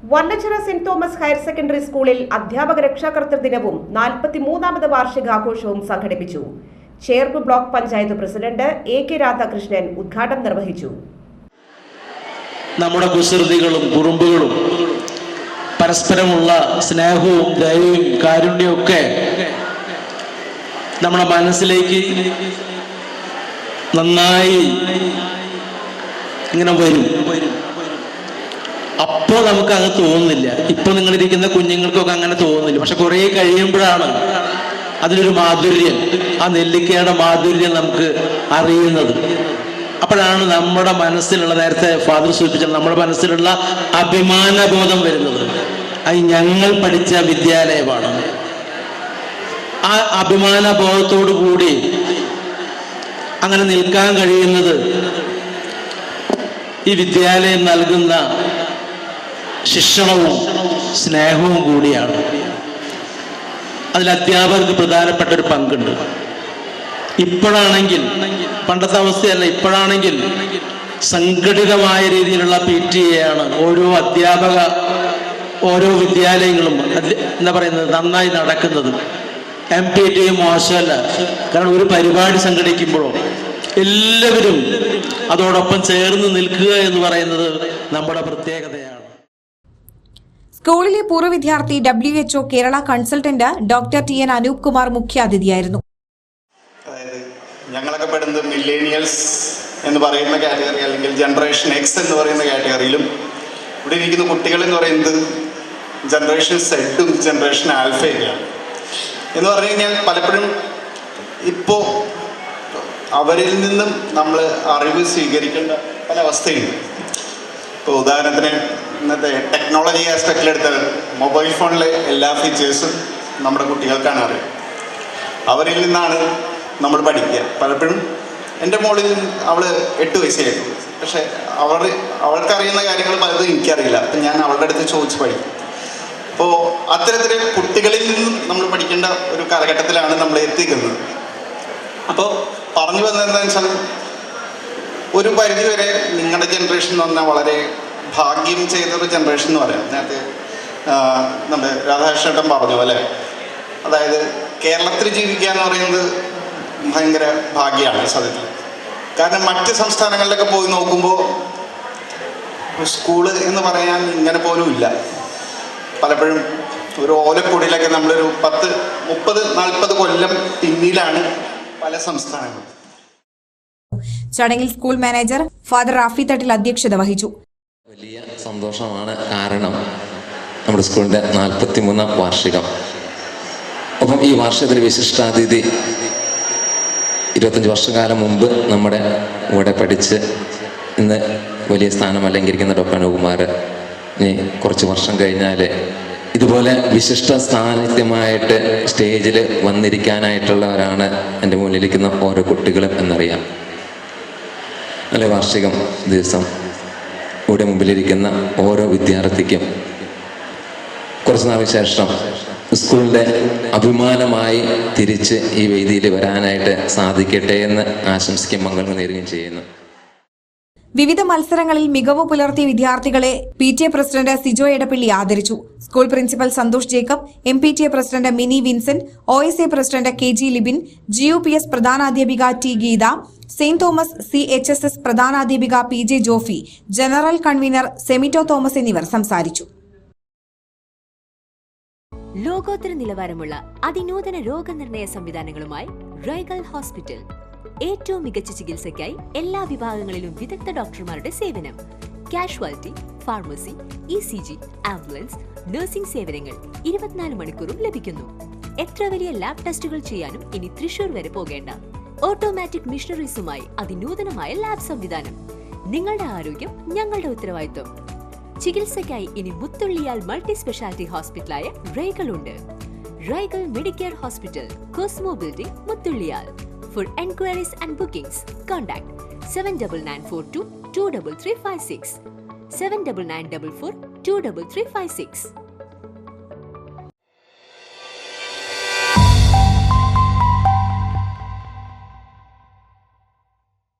വണ്ണച്ചിറ saint Thomas higher secondary സ്കൂളിൽ അധ്യാപക രക്ഷാകർതൃ ദിനവും 43ാമത് വാർഷികാഘോഷവും സംഘടിപ്പിച്ചു. Cherpu block panchayat president AK Radhakrishnan ഉദ്ഘാടനം നിർവഹിച്ചു. നമ്മുടെ കുസൃതികളും കുറുമ്പുകളും പരസ്പരമുള്ള സ്നേഹവും ദയവും കാരുണ്യവും ഒക്കെ നമ്മുടെ മനസ്സിലേക്ക് നന്നായി ഇങ്ങനെ വരും. അപ്പോൾ നമുക്ക് അത് തോന്നുന്നില്ല. ഇപ്പൊ നിങ്ങളിരിക്കുന്ന കുഞ്ഞുങ്ങൾക്കൊക്കെ അങ്ങനെ തോന്നുന്നില്ല. പക്ഷെ കുറെ കഴിയുമ്പോഴാണ് അതിനൊരു മാധുര്യം, ആ നെല്ലിക്കയുടെ മാധുര്യം നമുക്ക് അറിയുന്നത്. അപ്പോഴാണ് നമ്മുടെ മനസ്സിലുള്ള, നേരത്തെ ഫാദർ സൂചിപ്പിച്ച നമ്മുടെ മനസ്സിലുള്ള അഭിമാനബോധം വരുന്നത്. അത് ഞങ്ങൾ പഠിച്ച വിദ്യാലയമാണ്. ആ അഭിമാനബോധത്തോടു കൂടി അങ്ങനെ നിൽക്കാൻ കഴിയുന്നത് ഈ വിദ്യാലയം നൽകുന്ന ശിക്ഷണവും സ്നേഹവും കൂടിയാണ്. അതിൽ അധ്യാപകർക്ക് പ്രധാനപ്പെട്ട ഒരു പങ്കുണ്ട്. ഇപ്പോഴാണെങ്കിൽ, പണ്ടത്തെ അവസ്ഥയല്ല, ഇപ്പോഴാണെങ്കിൽ സംഘടിതമായ രീതിയിലുള്ള PTA ആണ് ഓരോ വിദ്യാലയങ്ങളും എന്താ പറയുന്നത് നന്നായി നടക്കുന്നത്. MPTA മോശമല്ല. കാരണം ഒരു പരിപാടി സംഘടിക്കുമ്പോഴോ എല്ലാവരും അതോടൊപ്പം ചേർന്ന് നിൽക്കുക എന്ന് പറയുന്നത് നമ്മുടെ പ്രത്യേകതയാണ്. സ്കൂളിലെ പൂർവ്വ വിദ്യാർത്ഥി WHO Kerala consultant doctor TN Anoop Kumar മുഖ്യാതിഥിയായിരുന്നു. അതായത് ഞങ്ങളൊക്കെ പെടുന്നത് മില്ലേനിയൽസ് എന്ന് പറയുന്ന കാറ്റഗറി, അല്ലെങ്കിൽ ജനറേഷൻ X എന്ന് പറയുന്ന കാറ്റഗറിയിലും, ഇവിടെ ഇരിക്കുന്ന കുട്ടികൾ എന്ന് പറയുന്നത് ജനറേഷൻ സെഡും ജനറേഷൻ ആൽഫയൊക്കെയാണ്. എന്ന് പറഞ്ഞു കഴിഞ്ഞാൽ പലപ്പോഴും ഇപ്പോൾ അവരിൽ നിന്നും നമ്മൾ അറിവ് സ്വീകരിക്കേണ്ട പല അവസ്ഥയുണ്ട്. ഇപ്പോൾ ഉദാഹരണത്തിന് ഇന്നത്തെ ടെക്നോളജി ആസ്പെക്റ്റിലെടുത്താൽ മൊബൈൽ ഫോണിലെ എല്ലാ ഫീച്ചേഴ്സും നമ്മുടെ കുട്ടികൾക്കാണ് അറിയാം. അവരിൽ നിന്നാണ് നമ്മൾ പഠിക്കുക. പലപ്പോഴും എൻ്റെ മോളിൽ അവൾ 8 വയസ്സായിരുന്നു. പക്ഷേ അവൾക്കറിയുന്ന കാര്യങ്ങൾ പലതും എനിക്കറിയില്ല. അപ്പം ഞാൻ അവളുടെ അടുത്ത് ചോദിച്ച് പഠിക്കും. അപ്പോൾ അത്തരത്തിൽ കുട്ടികളിൽ നിന്നും നമ്മൾ പഠിക്കേണ്ട ഒരു കാലഘട്ടത്തിലാണ് നമ്മൾ എത്തിക്കുന്നത്. അപ്പോൾ പറഞ്ഞു വന്നതെന്താണെന്ന് വെച്ചാൽ, ഒരു പരിധിവരെ നിങ്ങളുടെ ജനറേഷൻ എന്ന് പറഞ്ഞാൽ വളരെ ഭാഗ്യം ചെയ്തൊരു ജനറേഷൻ എന്ന് പറയാം. നേരത്തെ നമ്മുടെ രാധാകൃഷ്ണേട്ടൻ പറഞ്ഞു അല്ലേ, അതായത് കേരളത്തിൽ ജീവിക്കുക എന്ന് പറയുന്നത് ഭയങ്കര ഭാഗ്യമാണ് സത്യത്തിൽ. കാരണം മറ്റ് സംസ്ഥാനങ്ങളിലൊക്കെ പോയി നോക്കുമ്പോൾ സ്കൂള് എന്ന് പറയാൻ ഇങ്ങനെ പോലും ഇല്ല. പലപ്പോഴും ഒരു ഓലക്കുടിയിലൊക്കെ നമ്മളൊരു 10, 30, 40 കൊല്ലം പിന്നിലാണ് പല സംസ്ഥാനങ്ങളും. ചടങ്ങിൽ സ്കൂൾ മാനേജർ ഫാദർ റാഫി തട്ടിൽ അധ്യക്ഷത വഹിച്ചു. വലിയ സന്തോഷമാണ്. കാരണം നമ്മുടെ സ്കൂളിൻ്റെ 43ാം വാർഷികം. ഒപ്പം ഈ വാർഷികത്തിന് വിശിഷ്ടാതിഥി 25 വർഷക്കാലം മുമ്പ് നമ്മുടെ കൂടെ പഠിച്ച് ഇന്ന് വലിയ സ്ഥാനം അലങ്കരിക്കുന്ന ഡോക്ടർ അനൂപ്കുമാർ ഇനി കുറച്ച് വർഷം കഴിഞ്ഞാൽ ഇതുപോലെ വിശിഷ്ട സാന്നിധ്യമായിട്ട് സ്റ്റേജിൽ വന്നിരിക്കാനായിട്ടുള്ളവരാണ് എൻ്റെ മുന്നിലിരിക്കുന്ന ഓരോ കുട്ടികളും എന്നറിയാം. അല്ലെ, വാർഷികം ദിവസം ഇവിടെ മുമ്പിലിരിക്കുന്ന ഓരോ വിദ്യാർത്ഥിക്കും കുറച്ച് നാളിന് ശേഷം സ്കൂളിൻ്റെ അഭിമാനമായി തിരിച്ച് ഈ വേദിയിൽ വരാനായിട്ട് സാധിക്കട്ടെ എന്ന് ആശംസിക്കുകയും മംഗളം നേരുകയും ചെയ്യുന്നു. വിവിധ മത്സരങ്ങളിൽ മികവ് പുലർത്തിയ വിദ്യാർത്ഥികളെ PTA പ്രസിഡന്റ് സിജോ എടപ്പള്ളി ആദരിച്ചു. School principal Santhosh Jacob, MPTA president Mini Vincent, OSA president KG Libin, GUPS പ്രധാനാധ്യാപിക T Geetha, Saint Thomas CHSS പ്രധാനാധ്യാപിക PJ Jofy, general convener Semito Thomas എന്നിവർ സംസാരിച്ചു. ലോകോത്തര നിലവാരമുള്ള അതിനൂതന രോഗനിർണയ സംവിധാനങ്ങളുമായി റൈഗൽ ഹോസ്പിറ്റൽ. ഏറ്റവും മികച്ച ചികിത്സയ്ക്കായി എല്ലാ വിഭാഗങ്ങളിലും വിദഗ്ധ ഡോക്ടർമാരുടെ സേവനം. Casualty, pharmacy, ECG, ambulance, nursing സേവനങ്ങൾ 24 മണിക്കൂറും ലഭിക്കുന്നു. എത്ര വലിയ ലാബ് ടെസ്റ്റുകൾ ചെയ്യാനും ഇനി തൃശൂർ വരെ പോകേണ്ട. ഓട്ടോമാറ്റിക് മിഷനറീസുമായി അതിനൂതനമായ ലാബ് സംവിധാനം. നിങ്ങളുടെ ആരോഗ്യം ഞങ്ങളുടെ ഉത്തരവാദിത്വം. ചികിത്സയ്ക്കായി ഇനി മുത്തുള്ളിയാൽ മൾട്ടി സ്പെഷ്യാലിറ്റി ഹോസ്പിറ്റലായ റൈഗൽ ഉണ്ട്. Raigal Medicare hospital, Cosmo building, Muthulliyal. For enquiries and bookings, contact 7994223356, 7994423356.